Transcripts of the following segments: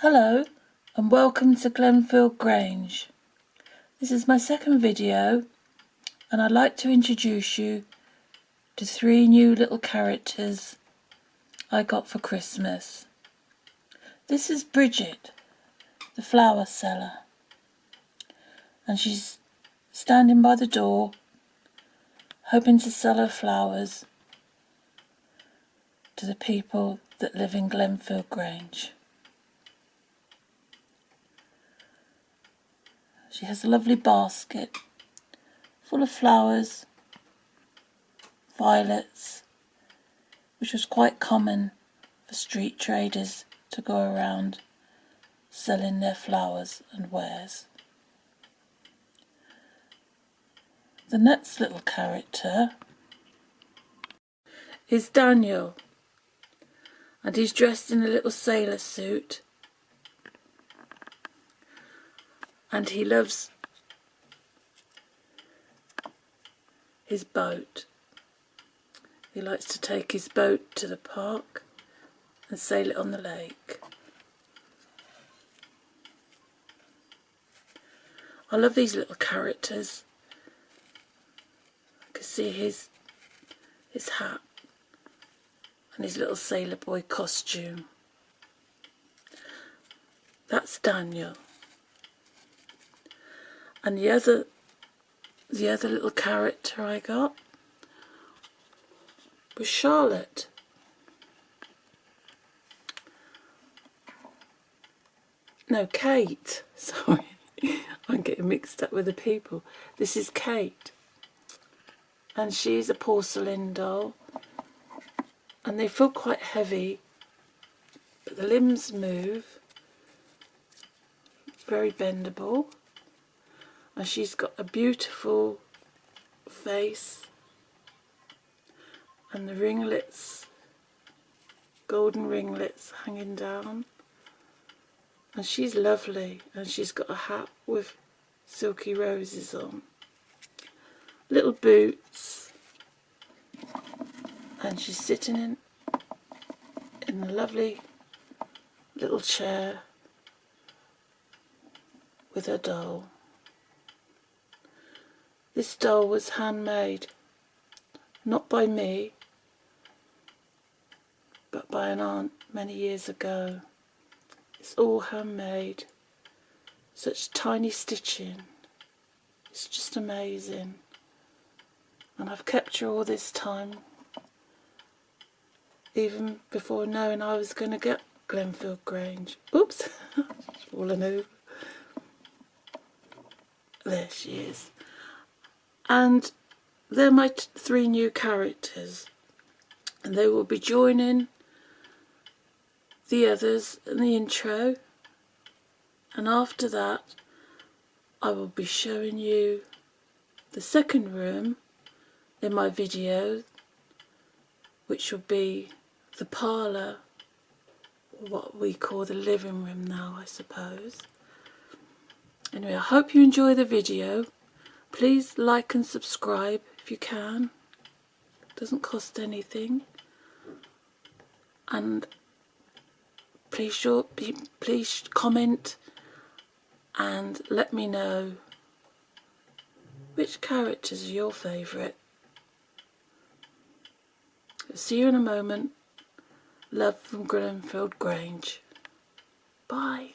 Hello and welcome to Glenfield Grange. This is my second video and I'd like to introduce you to 3 new little characters I got for Christmas. This is Bridget, the flower seller, and she's standing by the door hoping to sell her flowers to the people that live in Glenfield Grange. She has a lovely basket full of flowers, violets, which was quite common for street traders to go around selling their flowers and wares. The next little character is Daniel, and he's dressed in a little sailor suit, and he loves his boat. He likes to take his boat to the park and sail it on the lake. I love these little characters. I can see his hat and his little sailor boy costume. That's Daniel. And the other little character I got was Charlotte. No, Kate. Sorry, I'm getting mixed up with the people. This is Kate. And she's a porcelain doll. And they feel quite heavy, but the limbs move. Very bendable. And she's got a beautiful face and the ringlets, golden ringlets hanging down. And she's lovely, and she's got a hat with silky roses on, little boots, and she's sitting in a lovely little chair with her doll. This doll was handmade, not by me, but by an aunt many years ago. It's all handmade, such tiny stitching. It's just amazing. And I've kept her all this time, even before knowing I was going to get Glenfield Grange. Oops, she's fallen over. There she is. And they're my 3 new characters, and they will be joining the others in the intro, and after that I will be showing you the second room in my video, which will be the parlour, or what we call the living room now, I suppose. Anyway, I hope you enjoy the video. Please like and subscribe if you can. It doesn't cost anything. And please comment and let me know which characters are your favourite. See you in a moment. Love from Glenfield Grange. Bye.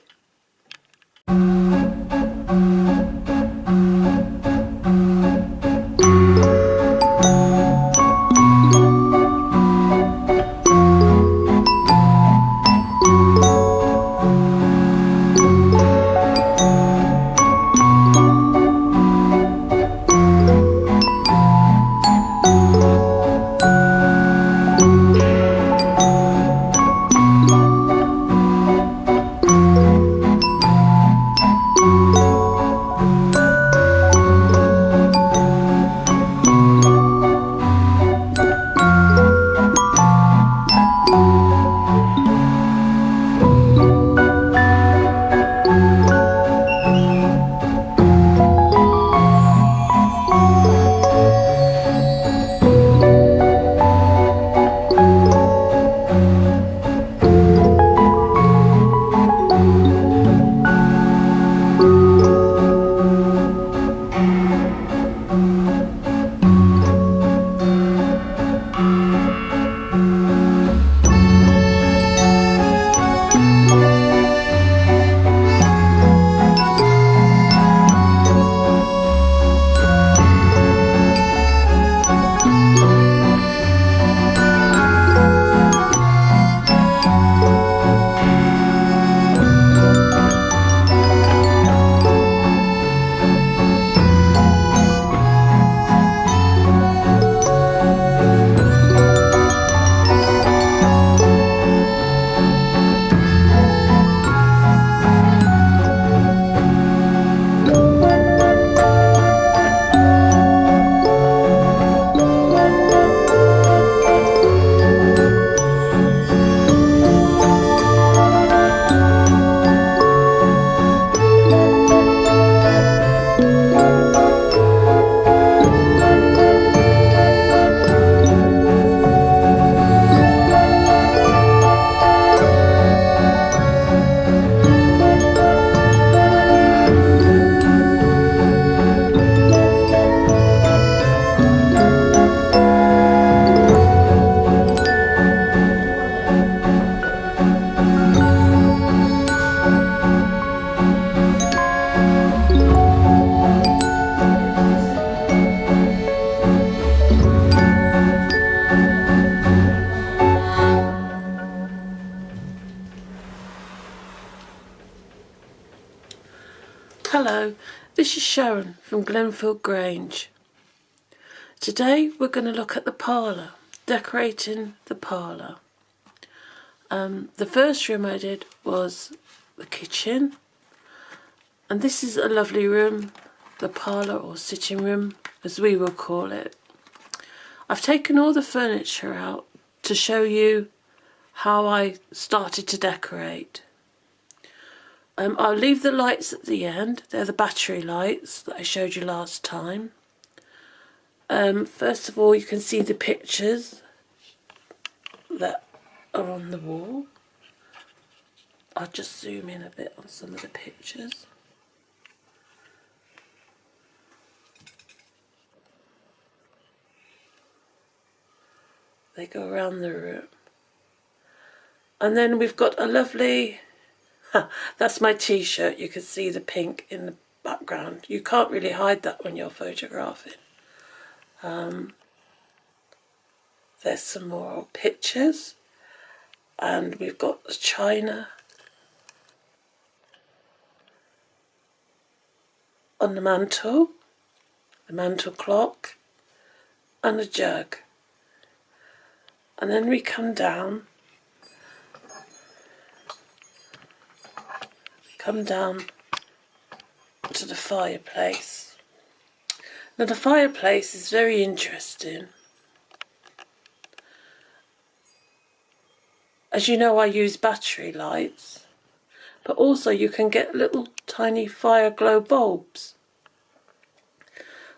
Hello, this is Sharon from Glenfield Grange. Today we're going to look at the parlour, decorating the parlour. The first room I did was the kitchen, and this is a lovely room, the parlour or sitting room as we will call it. I've taken all the furniture out to show you how I started to decorate. I'll leave the lights at the end. They're the battery lights that I showed you last time. First of all, you can see the pictures that are on the wall. I'll just zoom in a bit on some of the pictures. They go around the room. And then we've got a lovely... that's my t-shirt. You can see the pink in the background. You can't really hide that when you're photographing. There's some more pictures, and we've got the china on the mantle clock, and a jug. And then we come down to the fireplace. Now the fireplace is very interesting. As you know, I use battery lights, but also you can get little tiny fire glow bulbs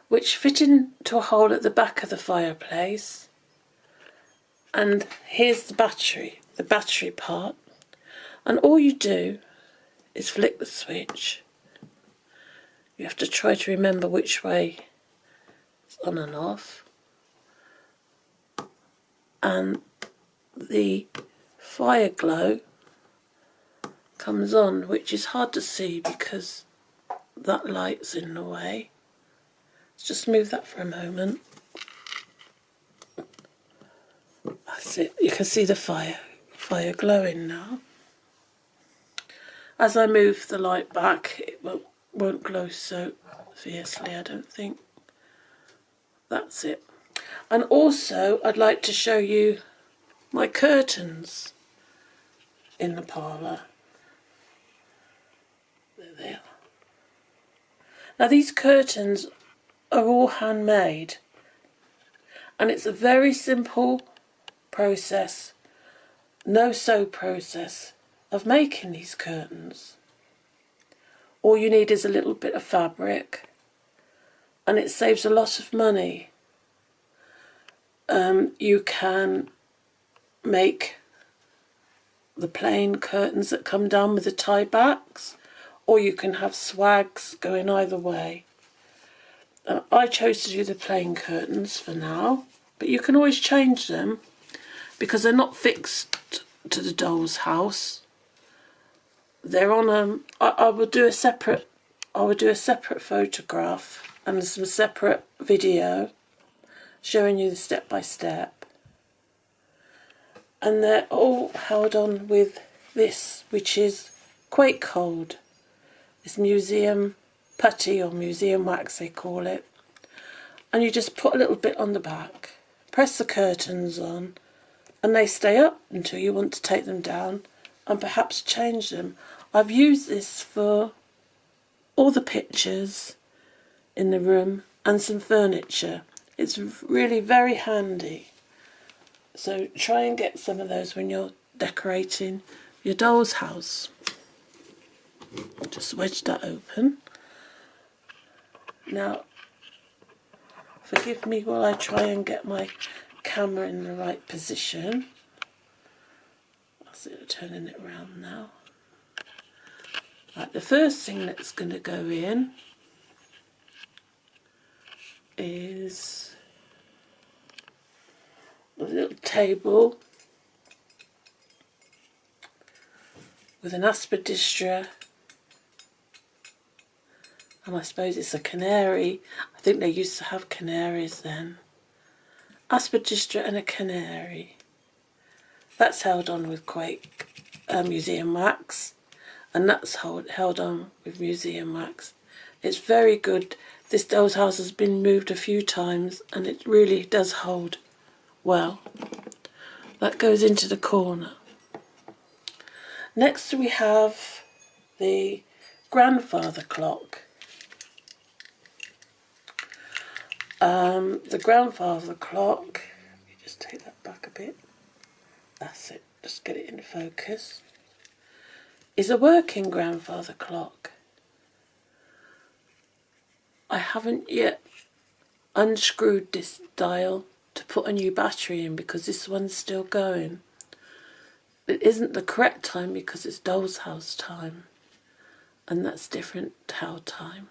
which fit into a hole at the back of the fireplace. And here's the battery part, and all you do is flick the switch. You have to try to remember which way it's on and off, and the fire glow comes on, which is hard to see because that light's in the way. Let's just move that for a moment. That's it. You can see the fire glowing now. As I move the light back, it won't glow so fiercely, I don't think. That's it. And also, I'd like to show you my curtains in the parlour. There they are. Now these curtains are all handmade, and it's a very simple process, no-sew process of making these curtains. All you need is a little bit of fabric, and it saves a lot of money. You can make the plain curtains that come down with the tie backs, or you can have swags going either way. I chose to do the plain curtains for now, but you can always change them because they're not fixed to the doll's house. They're on I will do a separate photograph and some separate video showing you the step by step. And they're all held on with this, which is quake hold. It's museum putty or museum wax they call it. And you just put a little bit on the back, press the curtains on, and they stay up until you want to take them down and perhaps change them. I've used this for all the pictures in the room and some furniture. It's really very handy. So try and get some of those when you're decorating your doll's house. Just wedge that open. Now, forgive me while I try and get my camera in the right position. I'll see it turning it around now. Right, the first thing that's going to go in is a little table with an aspidistra, and I suppose it's a canary. I think they used to have canaries then. Aspidistra and a canary. That's held on with museum wax, and that's held on with museum wax. It's very good. This doll's house has been moved a few times and it really does hold well. That goes into the corner. Next we have the grandfather clock. The grandfather clock, let me just take that back a bit. That's it, just get it in focus. Is a working grandfather clock. I haven't yet unscrewed this dial to put a new battery in because this one's still going. It isn't the correct time because it's doll's house time, and that's different towel time.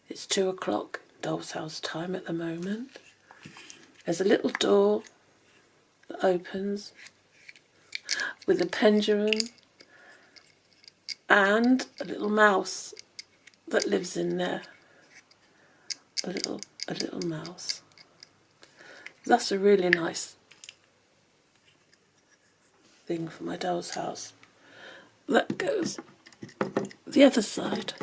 It's 2 o'clock doll's house time at the moment. There's a little door that opens with a pendulum and a little mouse that lives in there. A little mouse. That's a really nice thing for my doll's house. That goes the other side.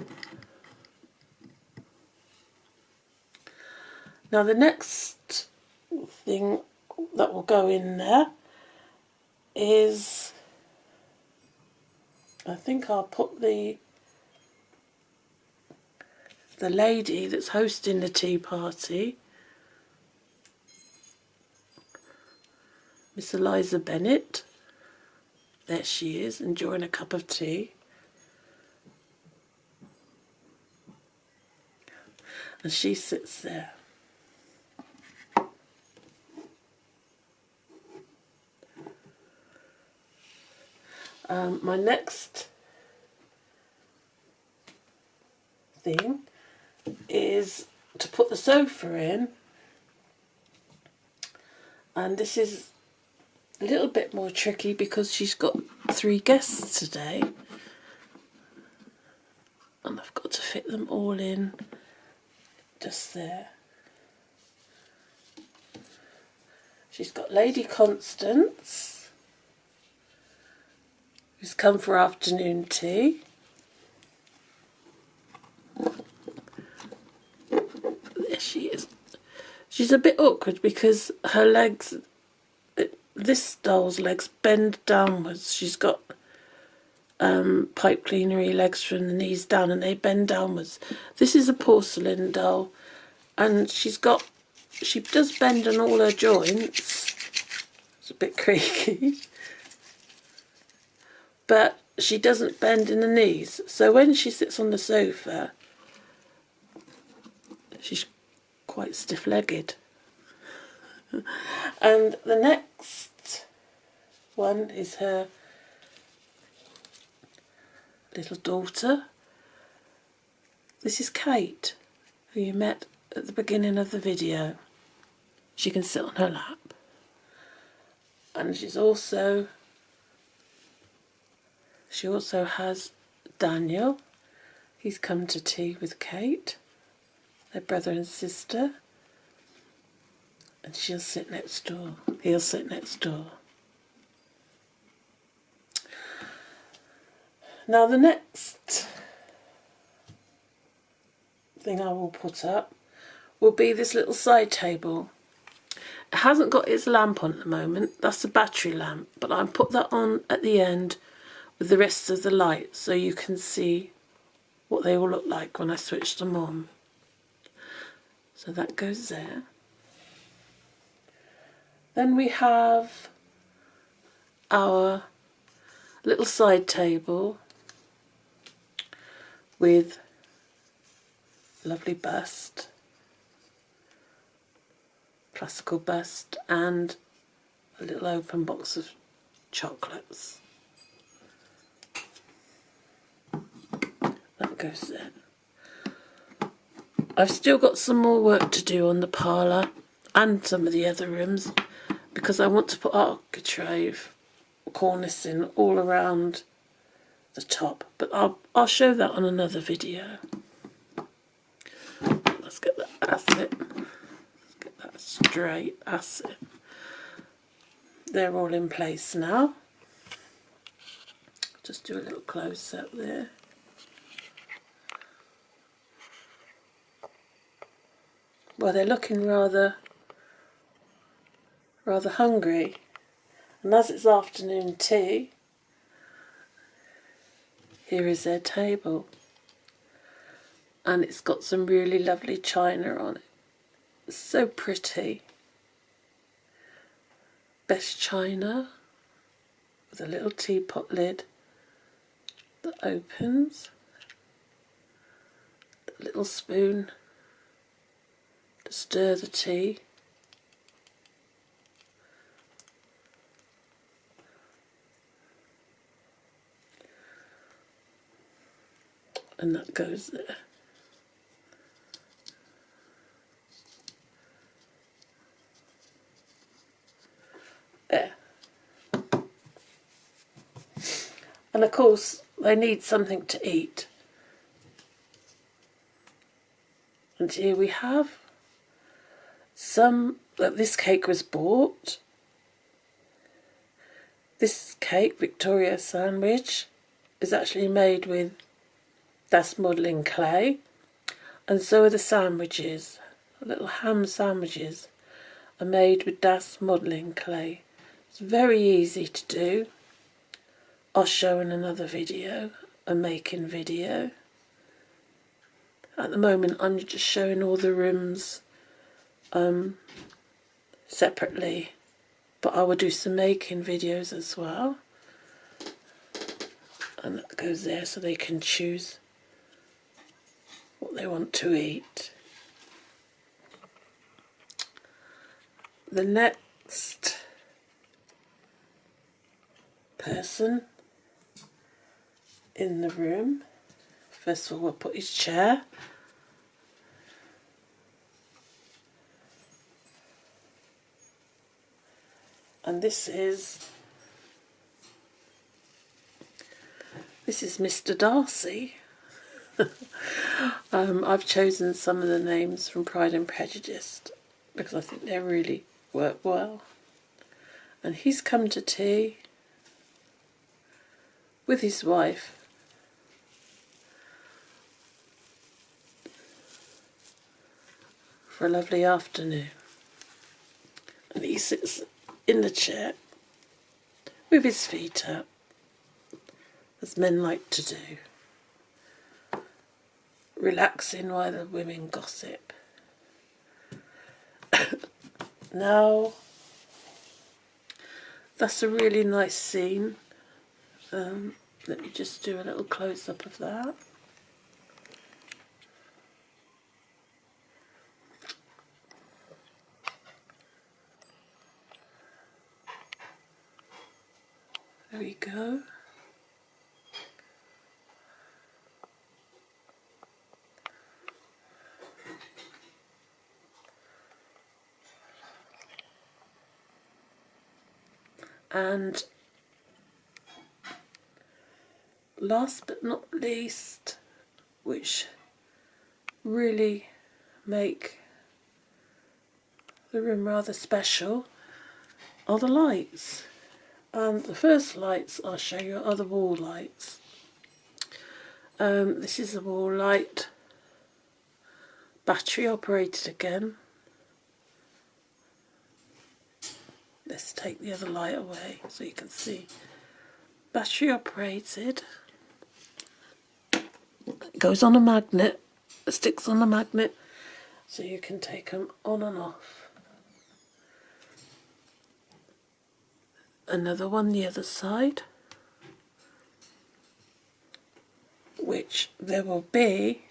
Now the next thing that will go in there is, I think I'll put the lady that's hosting the tea party, Miss Eliza Bennett. There she is, enjoying a cup of tea. And she sits there. My next thing is to put the sofa in, and this is a little bit more tricky because she's got 3 guests today and I've got to fit them all in just there. She's got Lady Constance, who's come for afternoon tea. There she is. She's a bit awkward because her legs, this doll's legs bend downwards. She's got pipe cleanery legs from the knees down and they bend downwards. This is a porcelain doll and she does bend on all her joints. It's a bit creaky. But she doesn't bend in the knees. So when she sits on the sofa, she's quite stiff-legged. And the next one is her little daughter. This is Kate, who you met at the beginning of the video. She can sit on her lap. And she also has Daniel. He's come to tea with Kate. They're brother and sister. And she'll sit next door. He'll sit next door. Now the next thing I will put up will be this little side table. It hasn't got its lamp on at the moment. That's a battery lamp. But I'll put that on at the end with the rest of the lights so you can see what they will look like when I switch them on. So that goes there. Then we have our little side table with a lovely bust, classical bust, and a little open box of chocolates. That goes there. I've still got some more work to do on the parlour and some of the other rooms because I want to put architrave cornicing all around the top, but I'll show that on another video. Let's get that, that's it. Let's get that straight, that's it. They're all in place now. Just do a little close up there. well, they're looking rather hungry. And as it's afternoon tea, here is their table. And it's got some really lovely china on it. It's so pretty. Best china with a little teapot lid that opens. A little spoon to stir the tea. And that goes there. There. And of course they need something to eat. And here we have some, this cake was bought. This cake, Victoria sandwich, is actually made with Das modelling clay, and so are the sandwiches. Little ham sandwiches are made with Das modelling clay. It's very easy to do. I'll show in another video, a making video. At the moment I'm just showing all the rooms separately, but I will do some making videos as well. And that goes there so they can choose what they want to eat. The next person in the room, first of all we'll put his chair. And this is Mr. Darcy. I've chosen some of the names from Pride and Prejudice because I think they really work well. And he's come to tea with his wife. For a lovely afternoon. And he sits in the chair with his feet up, as men like to do, relaxing while the women gossip. Now, that's a really nice scene. Let me just do a little close-up of that. There we go. And last but not least, which really make the room rather special, are the lights. And the first lights I'll show you are the wall lights. This is the wall light, battery operated again. Let's take the other light away so you can see. Battery operated. It goes on a magnet, it sticks on a magnet, so you can take them on and off. Another one the other side, which there will be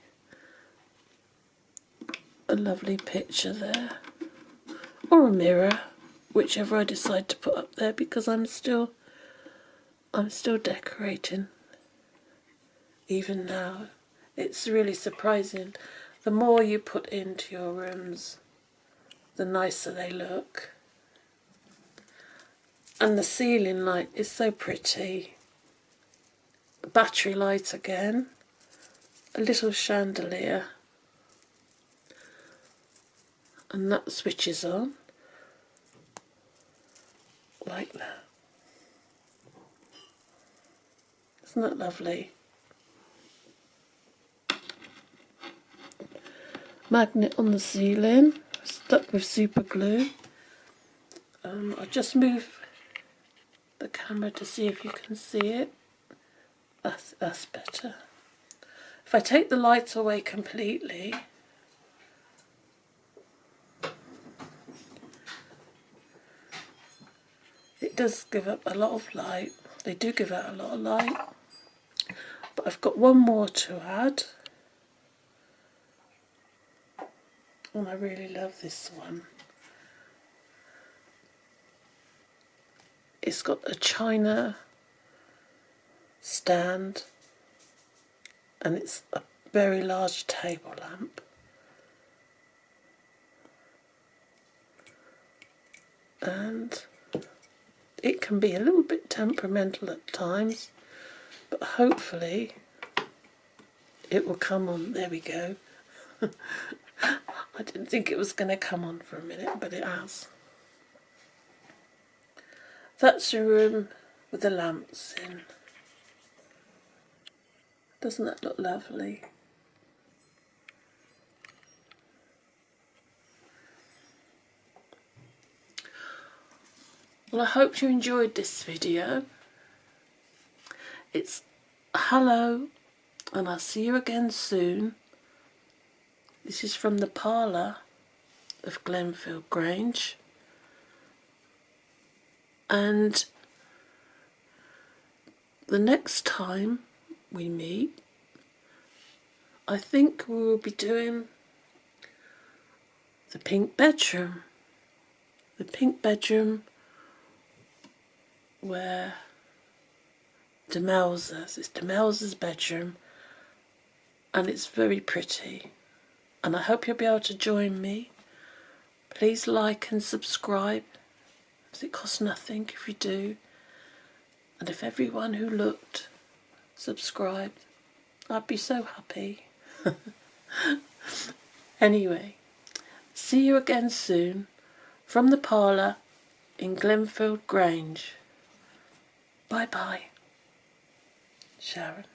a lovely picture there, or a mirror, whichever I decide to put up there, because I'm still decorating even now. It's really surprising. The more you put into your rooms, the nicer they look. And the ceiling light is so pretty. Battery light again, a little chandelier, and that switches on like that. Isn't that lovely? magnet on the ceiling, stuck with super glue. I'll just move the camera to see if you can see it. That's better. If I take the lights away completely, it does give up a lot of light. They do give out a lot of light. But I've got one more to add. And I really love this one. It's got a china stand and it's a very large table lamp. And it can be a little bit temperamental at times, but hopefully it will come on. There we go. I didn't think it was going to come on for a minute, but it has. That's your room with the lamps in. Doesn't that look lovely? Well, I hope you enjoyed this video. It's hello, and I'll see you again soon. This is from the Parlour of Glenfield Grange. And the next time we meet, I think we will be doing the pink bedroom. The pink bedroom where Demelza's, it's Demelza's bedroom, and it's very pretty. And I hope you'll be able to join me. Please like and subscribe, because it costs nothing if you do. And if everyone who looked subscribed, I'd be so happy. Anyway, see you again soon from the Parlour in Glenfield Grange. Bye bye, Sharon.